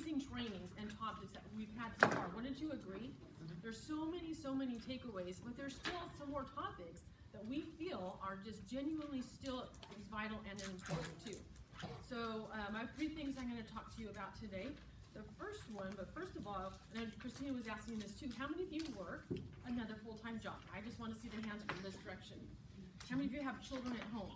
amazing trainings and topics that we've had so far. Wouldn't you agree? There's so many takeaways, but there's still some more topics that we feel are just genuinely still as vital and important too. So I have 3 things I'm going to talk to you about today. The first one, but first of all, and Christina was asking this too, how many of you work another full-time job? I just want to see the hands from this direction. How many of you have children at home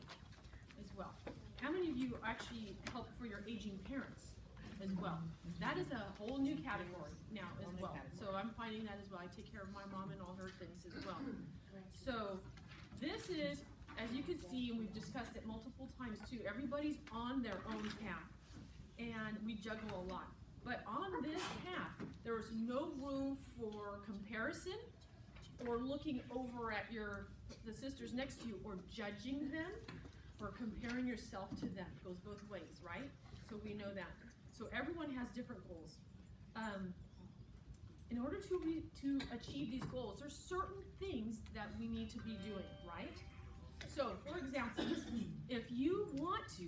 as well? How many of you actually help for your aging parents as well? That is a whole new category now as well. So I'm finding that as well. I take care of my mom and all her things as well. So this is, as you can see, and we've discussed it multiple times too, everybody's on their own path. And we juggle a lot. But on this path, there is no room for comparison or looking over at the sisters next to you or judging them or comparing yourself to them. It goes both ways, right? So we know that. So everyone has different goals. In order to achieve these goals, there's certain things that we need to be doing, right? So, for example, if you want to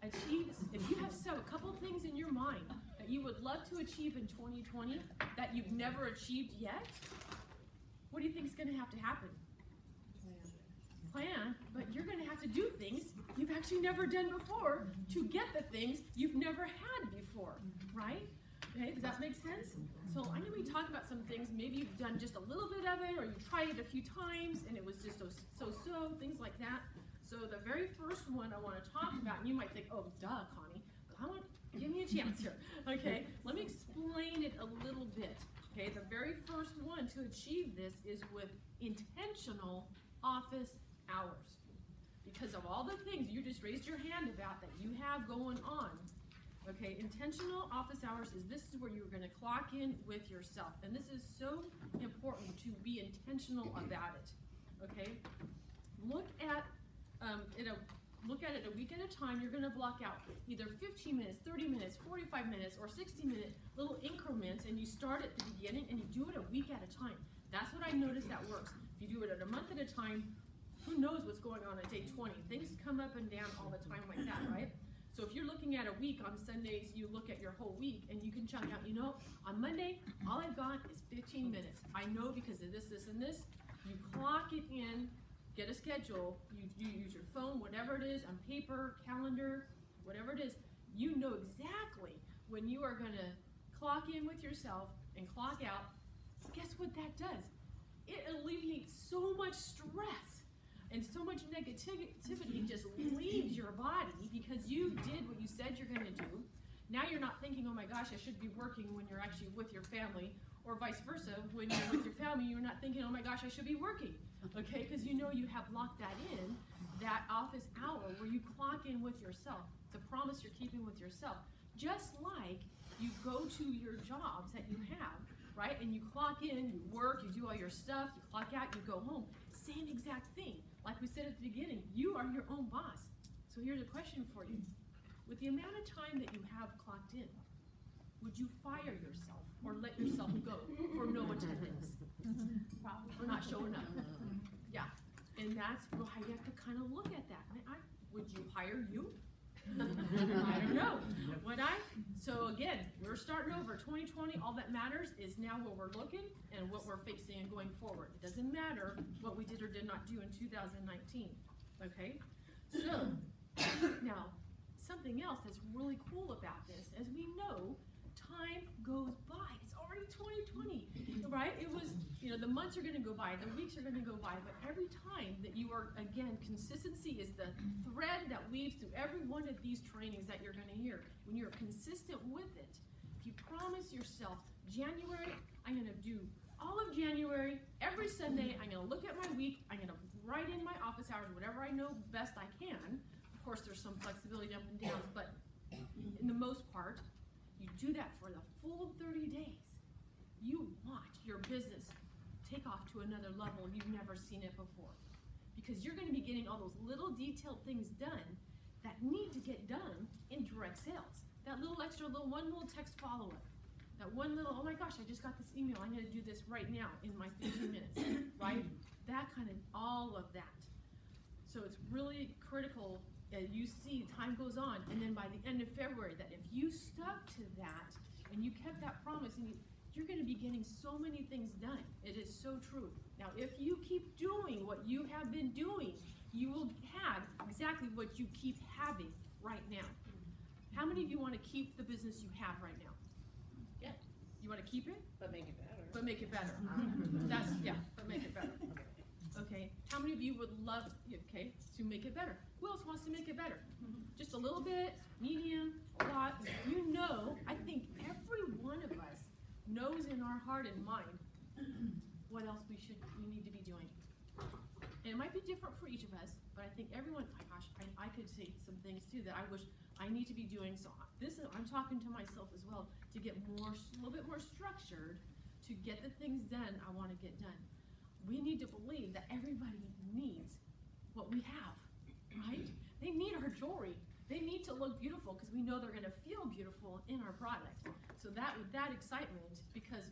achieve, if you have a couple things in your mind that you would love to achieve in 2020 that you've never achieved yet, what do you think is going to happen? Plan, but you're going to have to do things you've actually never done before to get the things you've never had before, right? Okay, does that make sense? So I'm going to be talking about some things, maybe you've done just a little bit of it, or you tried it a few times, and it was just so-so, things like that. So the very first one I want to talk about, and you might think, oh, duh, Connie, but give me a chance here. Okay, let me explain it a little bit. Okay, the very first one to achieve this is with intentional office hours. Because of all the things you just raised your hand about that you have going on, okay, intentional office hours this is where you're going to clock in with yourself. And this is so important to be intentional about it. Okay, look at it a week at a time. You're going to block out either 15 minutes, 30 minutes, 45 minutes, or 60-minute little increments, and you start at the beginning and you do it a week at a time. That's what I noticed that works. If you do it at a month at a time, who knows what's going on at day 20? Things come up and down all the time like that, right? So if you're looking at a week, on Sundays you look at your whole week and you can chunk out, on Monday, all I've got is 15 minutes. I know because of this, and this. You clock it in, get a schedule, you use your phone, whatever it is, on paper, calendar, whatever it is. You know exactly when you are going to clock in with yourself and clock out. Guess what that does? It alleviates so much stress. And so much negativity just leaves your body because you did what you said you're going to do. Now you're not thinking, oh my gosh, I should be working when you're actually with your family, or vice versa. When you're with your family, you're not thinking, oh my gosh, I should be working. Okay, because you have locked that in, that office hour where you clock in with yourself. It's a promise you're keeping with yourself. Just like you go to your jobs that you have, right? And you clock in, you work, you do all your stuff, you clock out, you go home. Same exact thing. Like we said at the beginning, you are your own boss. So here's a question for you. With the amount of time that you have clocked in, would you fire yourself or let yourself go for no attendance? Probably for not showing up. Yeah. And that's how you have to kind of look at that. Would you hire you? I don't know. Would I? So again, we're starting over. 2020, all that matters is now what we're looking and what we're facing and going forward. It doesn't matter what we did or did not do in 2019. Okay? So, now, something else that's really cool about this, as we know, time goes by. It's already 2020, right? It was, the months are going to go by, the weeks are going to go by, but every time that you are, again, consistency is the thread that weaves through every one of these trainings that you're going to hear. When you're consistent with it, if you promise yourself, January, I'm going to do all of January, every Sunday, I'm going to look at my week, I'm going to write in my office hours, whatever I know best I can. Of course, there's some flexibility up and downs, but in the most part, you do that for the full 30 days. You watch your business take off to another level you've never seen it before. Because you're going to be getting all those little detailed things done that need to get done in direct sales. That little extra, one little text follow-up. That one little, oh my gosh, I just got this email. I'm going to do this right now in my 15 minutes, right? That kind of, all of that. So it's really critical that you see time goes on, and then by the end of February, that if you stuck to that and you kept that promise, and you're going to be getting so many things done. It is so true. Now, if you keep doing what you have been doing, you will have exactly what you keep having right now. How many of you want to keep the business you have right now? Yeah. You want to keep it? But make it better. But make it better. But make it better. Okay. How many of you would love, to make it better? Who else wants to make it better? Just a little bit, medium, a lot. You know, I think every one of us knows in our heart and mind what else we need to be doing. And it might be different for each of us, but I think everyone, my gosh, I could say some things too that I wish I need to be doing. So I'm talking to myself as well to get a little bit more structured to get the things done I want to get done. We need to believe that everybody needs what we have, right? They need our jewelry. They need to look beautiful because we know they're going to feel beautiful in our product. So with that excitement, because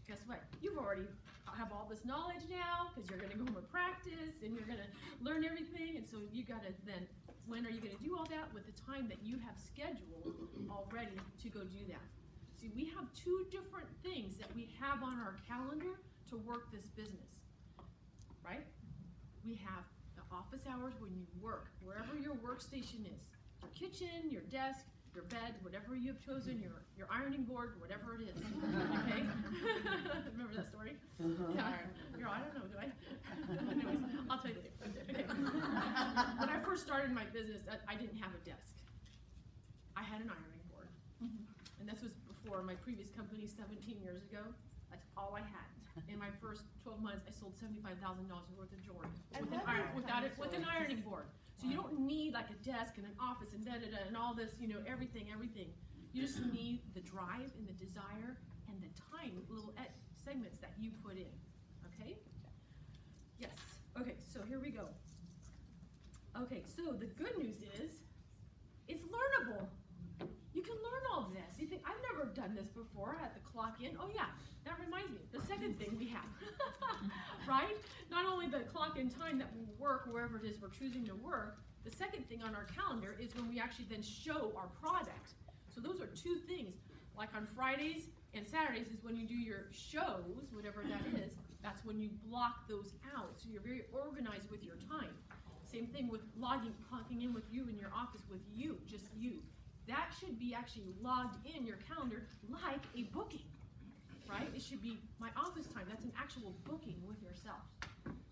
guess what? You've already have all this knowledge now because you're going to go home and practice and you're going to learn everything. And so you got to then, when are you going to do all that? With the time that you have scheduled already to go do that. See, we have two different things that we have on our calendar to work this business, right? We have the office hours when you work, wherever your workstation is, your kitchen, your desk, your bed, whatever you have chosen, your ironing board, whatever it is, okay? Remember that story? Yeah. I don't know, do I? Anyways, I'll tell you later. Okay. When I first started my business, I didn't have a desk. I had an ironing board. And this was before my previous company 17 years ago. That's all I had. In my first 12 months, I sold $75,000 worth of jewelry with an ironing board. So you don't need like a desk and an office and da-da-da and all this, everything. You just need the drive and the desire and the time, little segments that you put in, okay? Yes, okay, so here we go. Okay, so the good news is, it's learnable. You can learn all this. You think, I've never done this before. I had to clock in. Oh yeah, that reminds me. The second thing we have, right? Not only the clock in time that we work wherever it is we're choosing to work, the second thing on our calendar is when we actually then show our product. So those are two things. Like on Fridays and Saturdays is when you do your shows, whatever that is. That's when you block those out. So you're very organized with your time. Same thing with clocking in with you in your office with you, just you. That should be actually logged in your calendar like a booking, right? It should be my office time. That's an actual booking with yourself.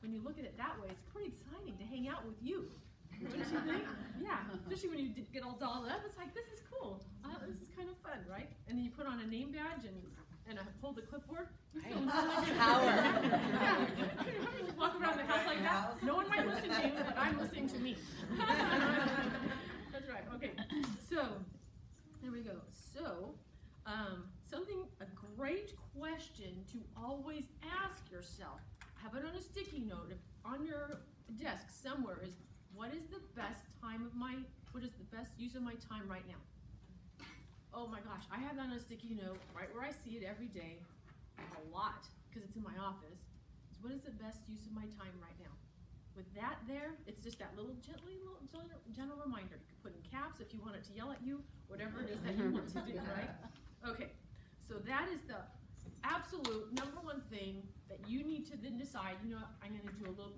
When you look at it that way, it's pretty exciting to hang out with you. Don't you think? Yeah, especially when you get all dolled up. It's like, this is cool. This is kind of fun, right? And then you put on a name badge and hold the clipboard. You feel Power. Yeah, you walk around the house like that. No one might listen to you, but I'm listening to me. That's right. Okay. So there we go. So a great question to always ask yourself. Have it on a sticky note on your desk somewhere. Is what is the best use of my time right now? Oh my gosh, I have that on a sticky note right where I see it every day, a lot, because it's in my office. Is what is the best use of my time right now? With that there, it's just that little gentle reminder. You can put in caps if you want it to yell at you, whatever it is that you want to do, right? Okay, so that is the absolute number one thing that you need to then decide, I'm going to do a little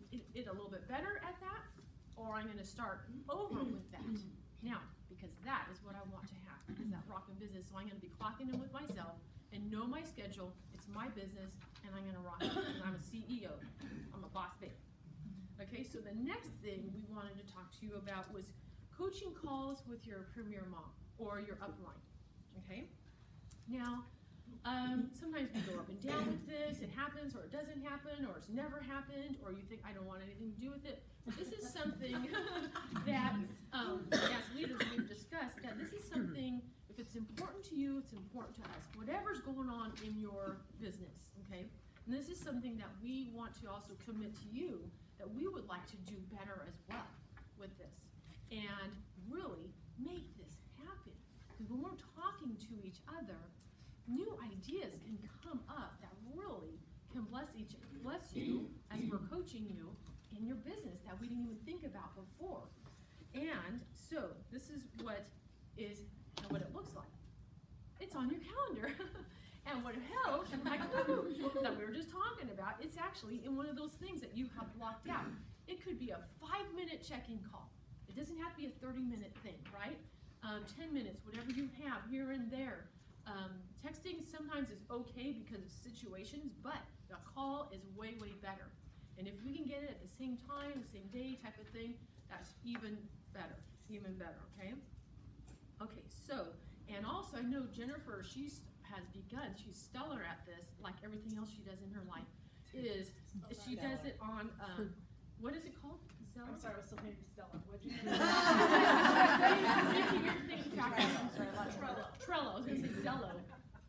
bit better at that, or I'm going to start over with that. Now, because that is what I want to have, is that rockin' business. So I'm going to be clocking in with myself and know my schedule. It's my business, and I'm going to rock it. And I'm a CEO. I'm a boss babe. Okay, so the next thing we wanted to talk to you about was coaching calls with your Premier Mom or your upline. Okay, now sometimes we go up and down with this. It happens or it doesn't happen or it's never happened or you think I don't want anything to do with it. This is something that as leaders we've discussed that this is something, if it's important to you, it's important to us. Whatever's going on in your business, okay? And this is something that we want to also commit to you that we would like to do better as well with this and really make this happen. Because when we're talking to each other, new ideas can come up that really can bless you as we're coaching you in your business that we didn't even think about before. And so this is what it looks like. It's on your calendar. And what helps, like that we were just talking about, it's actually in one of those things that you have blocked out. It could be a 5-minute check-in call. It doesn't have to be a 30-minute thing, right? 10 minutes, whatever you have here and there. Texting sometimes is okay because of situations, but a call is way, way better. And if we can get it at the same time, the same day type of thing, that's even better, okay? Okay, so, and also I know Jennifer, has begun, she's stellar at this, like everything else she does in her life, she does it on, what is it called? Zello? I'm sorry, I was still thinking Stella. What'd you Trello, I was gonna say Zello.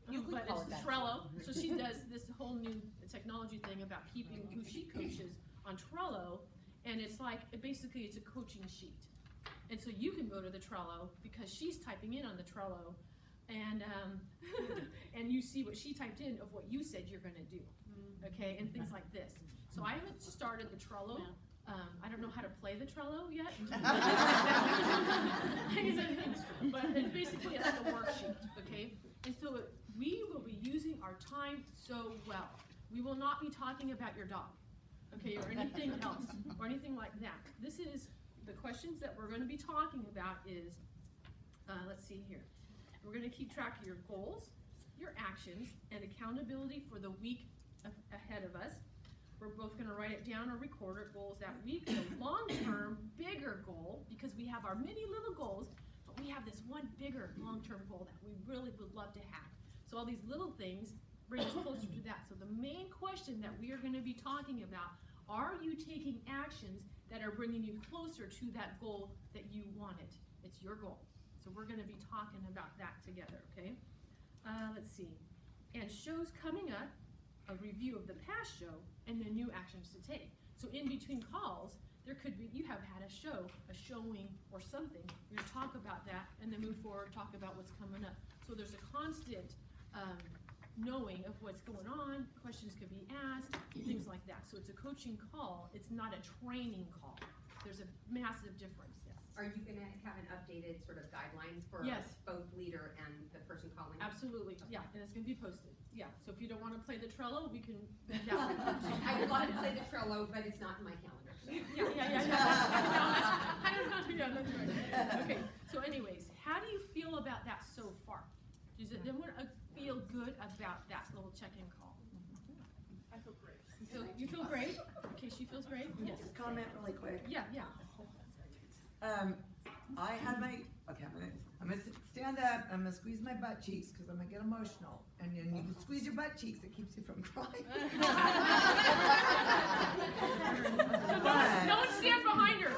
You could But call it it's that. Trello, so she does this whole new technology thing about keeping who she coaches on Trello, and it's like, basically it's a coaching sheet. And so you can go to the Trello, because she's typing in on the Trello, and and you see what she typed in of what you said you're gonna do, okay, and things like this. So I haven't started the Trello. I don't know how to play the Trello yet. But it's basically it's like a worksheet, okay? And so we will be using our time so well. We will not be talking about your dog, okay, or anything else, or anything like that. This is, the questions that we're gonna be talking about is, let's see here. We're gonna keep track of your goals, your actions, and accountability for the week ahead of us. We're both gonna write it down or record our goals that week. The long-term, bigger goal, because we have our many little goals, but we have this one bigger long-term goal that we really would love to have. So all these little things bring us closer to that. So the main question that we are gonna be talking about, are you taking actions that are bringing you closer to that goal that you wanted? It's your goal. So we're gonna be talking about that together, okay? Let's see. And shows coming up, a review of the past show, and then new actions to take. So in between calls, there could be, you have had a show, a showing, or something. You're gonna talk about that, and then move forward, talk about what's coming up. So there's a constant knowing of what's going on, questions could be asked, things like that. So it's a coaching call, it's not a training call. There's a massive difference, yes. Are you gonna have an updated sort of guideline for Yes. both leader and the person calling? Absolutely, yeah, and it's gonna be posted, yeah. So if you don't wanna play the Trello, we can do that. I would love to play the Trello, but it's not in my calendar. So. Yeah. I don't know, yeah, that's right. Okay, so anyways, how do you feel about that so far? Does it, then what, feel good about that little check-in call? I feel great. You feel great? Okay, she feels great? Yes. Just comment really quick. Yeah. I had my, okay, I'm gonna stand up, I'm gonna squeeze my butt cheeks, because I'm gonna get emotional. And then you can squeeze your butt cheeks, it keeps you from crying. No one stand behind her.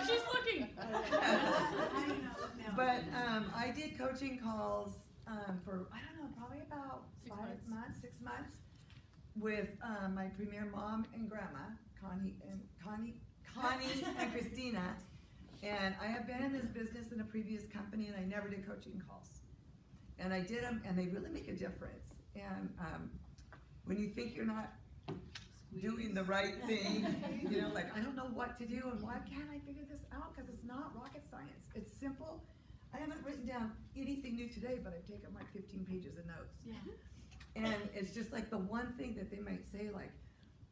She's looking. But I did coaching calls for, I don't know, probably about 6 months with my premier mom and grandma, Connie and Christina. And I have been in this business in a previous company, and I never did coaching calls. And I did them, and they really make a difference. And when you think you're not doing the right thing, you know, like, I don't know what to do, and why can't I figure this out? Because it's not rocket science. It's simple. I haven't written down anything new today, but I've taken like 15 pages of notes. Yeah. And it's just like the one thing that they might say, like,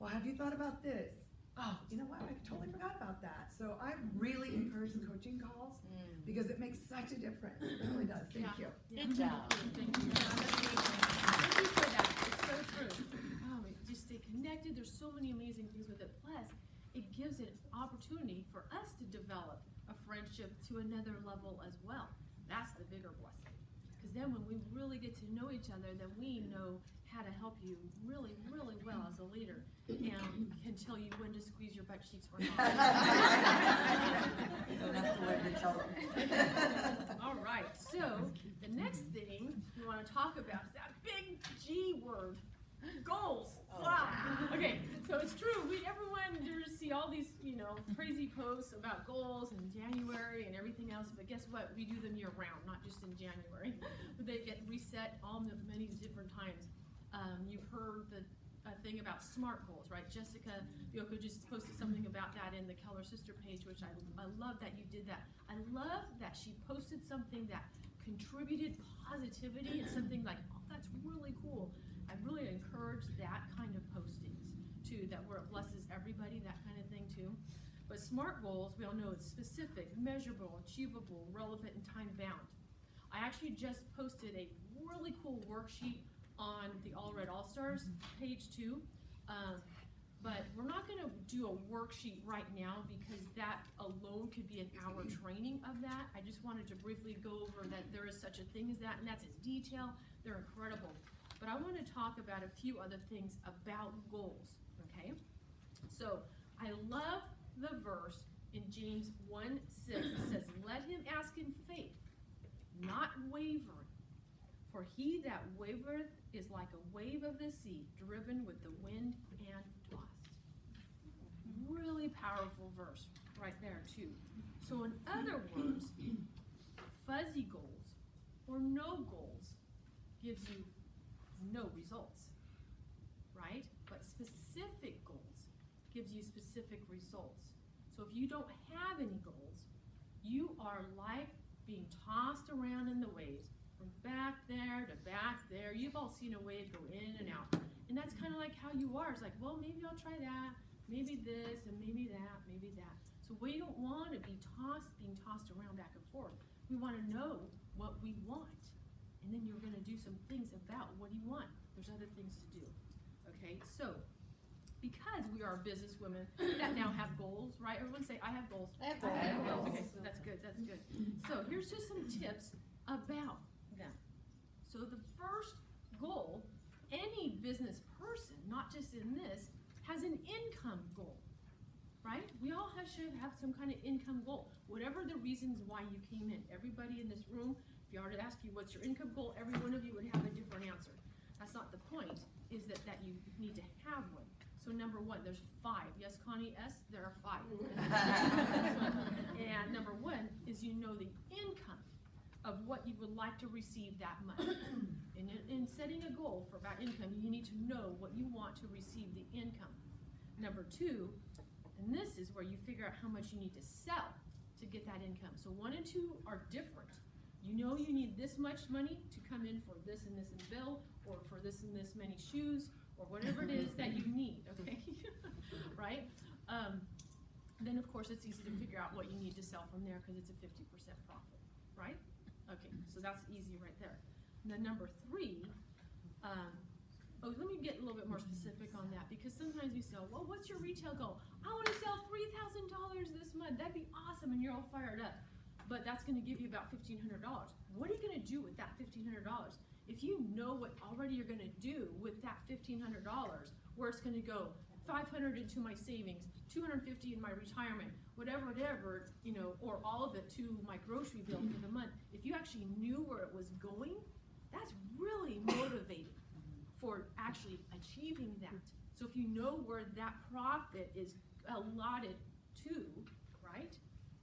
well, have you thought about this? Oh, you know what? I totally forgot about that. So I really encourage the coaching calls because it makes such a difference. It really does. Thank you. Good job. Thank you. Thank you for that. It's so true. Oh, just stay connected. There's so many amazing things with it. Plus, it gives an opportunity for us to develop a friendship to another level as well. That's the bigger blessing. Because then when we really get to know each other, then we know how to help you really, really well as a leader and can tell you when to squeeze your butt cheeks or not. You don't have to learn to tell them. All right, so the next thing we want to talk about is that big G word, goals. Wow. Okay, so it's true. Everyone just see all these, crazy posts about goals in January and everything else. But guess what? We do them year round, not just in January. But they get reset many different times. You've heard the a thing about SMART goals, right? Jessica Yoko just posted something about that in the Keller Sister page, which I love that you did that. I love that she posted something that contributed positivity and something like, oh, that's really cool. I really encourage that kind of postings too, that where it blesses everybody, that kind of thing too. But SMART goals, we all know it's specific, measurable, achievable, relevant, and time bound. I actually just posted a really cool worksheet on the All Red All Stars page too. But we're not gonna do a worksheet right now because that alone could be an hour training of that. I just wanted to briefly go over that there is such a thing as that, and that's in detail. They're incredible. But I wanna talk about a few other things about goals, okay? So I love the verse in James 1:6. It says, let him ask in faith, not wavering. For he that wavereth is like a wave of the sea, driven with the wind and tossed. Really powerful verse right there too. So in other words, fuzzy goals or no goals gives you no results, right? But specific goals gives you specific results. So if you don't have any goals, you are like being tossed around in the waves. From back there to back there. You've all seen a wave go in and out. And that's kind of like how you are. It's like, well, maybe I'll try that, maybe this, and maybe that, maybe that. So we don't want to be being tossed around back and forth. We want to know what we want. And then you're going to do some things about what you want. There's other things to do. Okay, so because we are business women that now have goals, right? Everyone say, I have goals. I have goals. Okay, that's good, that's good. So here's just some tips about them. So the first goal, any business person, not just in this, has an income goal, right? We all should have some kind of income goal. Whatever the reasons why you came in, everybody in this room, if you were to ask you what's your income goal, every one of you would have a different answer. That's not the point, is that you need to have one. So number one, there's 5. Yes, Connie S, there are 5. And number one is you know the income of what you would like to receive that month. And in setting a goal for about income, you need to know what you want to receive the income. Number 2, and this is where you figure out how much you need to sell to get that income. So 1 and 2 are different. You know you need this much money to come in for this and this and bill, or for this and this many shoes, or whatever it is that you need, okay? Right? Then of course it's easy to figure out what you need to sell from there because it's a 50% profit, right? Okay, so that's easy right there. And then number 3, let me get a little bit more specific on that because sometimes you say, well, what's your retail goal? I want to sell $3,000 this month. That'd be awesome, and you're all fired up. But that's going to give you about $1,500. What are you going to do with that $1,500? If you know what already you're going to do with that $1,500, where it's going to go, $500 into my savings, $250 in my retirement, whatever, you know, or all of it to my grocery bill for the month. If you actually knew where it was going, that's really motivating for actually achieving that. So if you know where that profit is allotted to, right,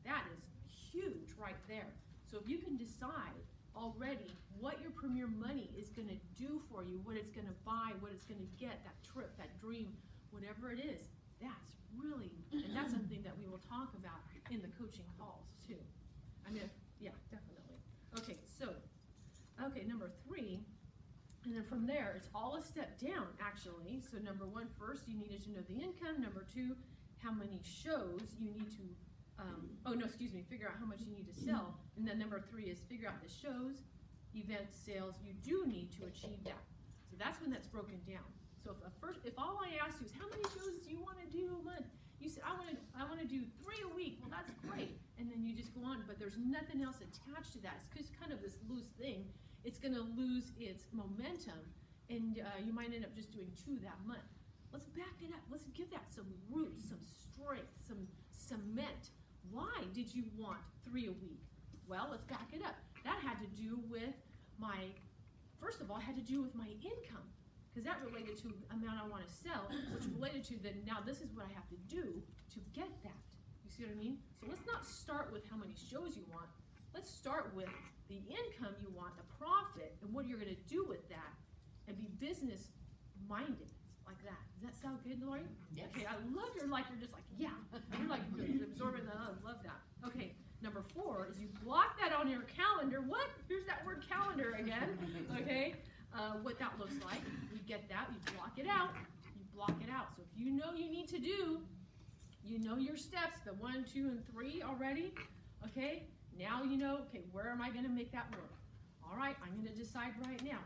that is huge right there. So if you can decide already what your premier money is going to do for you, what it's going to buy, what it's going to get, that trip, that dream, whatever it is, that's really, and that's something that we will talk about in the coaching calls too. I mean, yeah, definitely. Okay, so, number 3, and then from there, it's all a step down actually. So number 1, first, you needed to know the income. Number 2, how many shows you need to, figure out how much you need to sell. And then number 3 is figure out the shows, events, sales you do need to achieve that. So that's when that's broken down. So if all I asked you is how many shows do you want to do a month? You said I want to do 3 a week. Well, that's great. And then you just go on, but there's nothing else attached to that. It's just kind of this loose thing. It's going to lose its momentum, and you might end up just doing 2 that month. Let's back it up. Let's give that some roots, some strength, some cement. Why did you want 3 a week? Well, let's back it up. That had to do with my income, because that related to the amount I want to sell, which related to now this is what I have to do to get that. You see what I mean? So let's not start with how many shows you want. Let's start with the income you want, the profit, and what you're going to do with that, and be business minded. like that. Does that sound good, Lori? Yes. Okay, I love you're just like, yeah. You're like absorbing that. I love that. Okay, number 4 is you block that on your calendar. What? Here's that word calendar again. Okay, what that looks like. You get that, you block it out. You block it out. So if you know you need to do, you know your steps, the 1, 2, and 3 already. Okay, now you know, okay, where am I going to make that work? All right, I'm going to decide right now.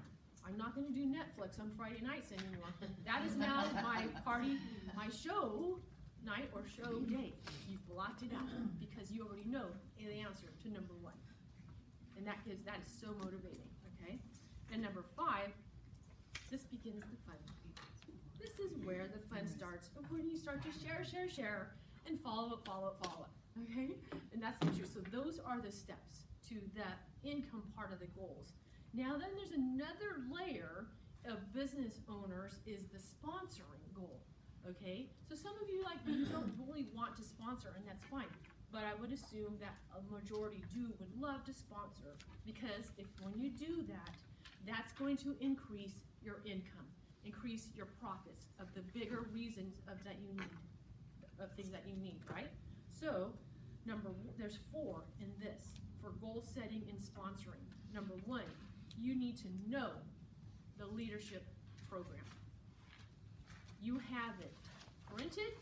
I'm not going to do Netflix on Friday nights anymore. That is now my party, my show night or show day. You've blocked it out because you already know the answer to number 1. And that is so motivating, okay? And number 5, this begins the fun. This is where the fun starts, when you start to share, and follow up, okay? And that's the truth. So those are the steps to the income part of the goals. Now then there's another layer of business owners is the sponsoring goal, okay? So some of you like me don't really want to sponsor, and that's fine. But I would assume that a majority would love to sponsor, because when you do that, that's going to increase your income, increase your profits of the bigger reasons of things that you need, right? So there's 4 in this for goal setting and sponsoring. Number 1, you need to know the leadership program. You have it printed,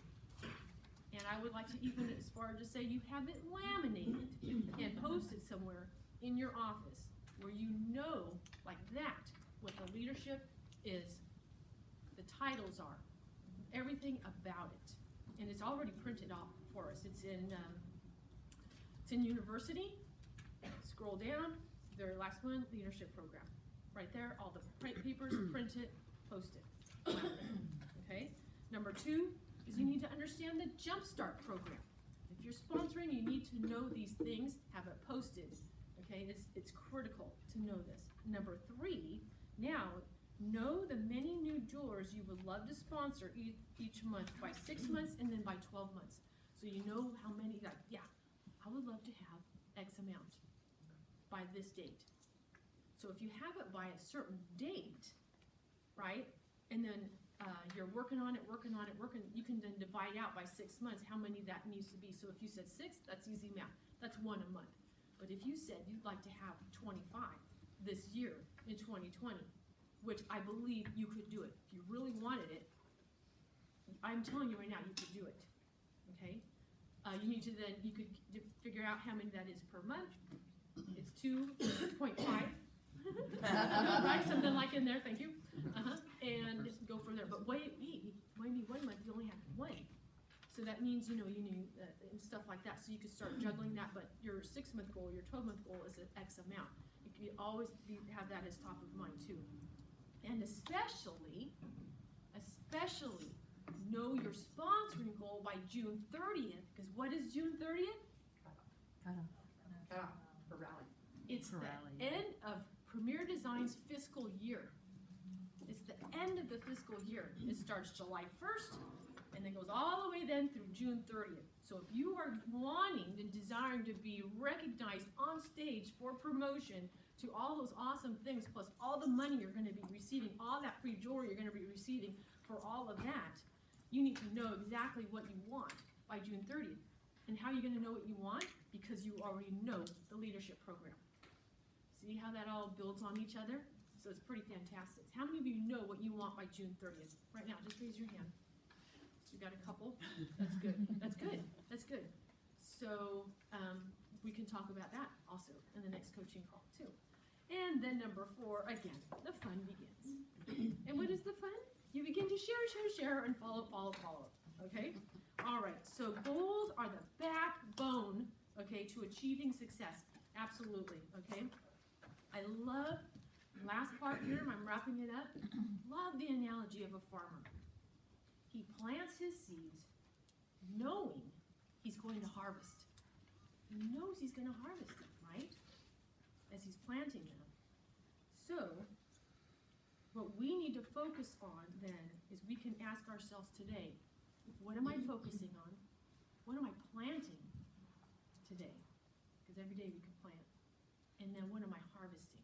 and I would like to even as far as to say you have it laminated and posted somewhere in your office where you know like that what the leadership is, the titles are, everything about it. And it's already printed off for us. It's in university. Scroll down, very last one, leadership program. Right there, all the papers, print it, post it. Okay? Number 2 is you need to understand the Jumpstart program. If you're sponsoring, you need to know these things, have it posted. Okay? It's critical to know this. Number 3, now know the many new jewelers you would love to sponsor each month by 6 months and then by 12 months. So you know how many, like, yeah, I would love to have X amount by this date. So if you have it by a certain date, right, and then you're working on it, you can then divide out by 6 months how many that needs to be. So if you said 6, that's easy math. That's 1 a month. But if you said you'd like to have 25 this year in 2020, which I believe you could do it. If you really wanted it, I'm telling you right now, you could do it, okay? You could figure out how many that is per month. It's 2.5, right? Something like in there, thank you. And go from there. But maybe 1 month you only have 1. So that means, you need and stuff like that. So you could start juggling that, but your 6-month goal, your 12-month goal is an X amount. You can always have that as top of mind too. And especially, know your sponsoring goal by June 30th, because what is June 30th? Cutoff for rally. It's the end of Premier Design's fiscal year. It's the end of the fiscal year. It starts July 1st, and then goes all the way then through June 30th. So if you are wanting and desiring to be recognized on stage for promotion to all those awesome things, plus all the money you're going to be receiving, all that free jewelry you're going to be receiving for all of that, you need to know exactly what you want by June 30th. And how are you going to know what you want? Because you already know the leadership program. See how that all builds on each other? So it's pretty fantastic. How many of you know what you want by June 30th? Right now, just raise your hand. We got a couple. That's good. That's good. That's good. So we can talk about that also in the next coaching call too. And then number 4, again, the fun begins. And what is the fun? You begin to share, and follow up, okay? All right, so goals are the backbone, okay, to achieving success. Absolutely, okay? I love, last part here, I'm wrapping it up, love the analogy of a farmer. He plants his seeds knowing he's going to harvest. He knows he's going to harvest it, right? As he's planting them. So, what we need to focus on then is we can ask ourselves today, what am I focusing on? What am I planting today? Because every day we can plant. And then what am I harvesting?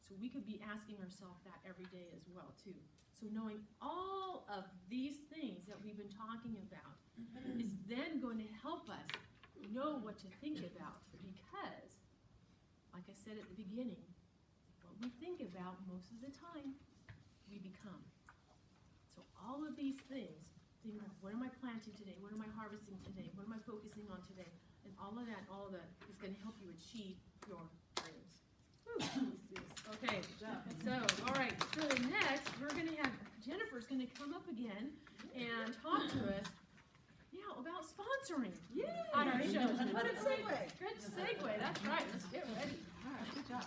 So we could be asking ourselves that every day as well too. So knowing all of these things that we've been talking about is then going to help us know what to think about, because, like I said at the beginning, what we think about most of the time, we become. So all of these things, think about, what am I planting today? What am I harvesting today? What am I focusing on today? And all of that is going to help you achieve your dreams. Whew. Okay, so, all right, so next, we're going to have, Jennifer's going to come up again and talk to us, about sponsoring on our shows. What a segue. Good segue, that's right, let's get ready. All right, good job.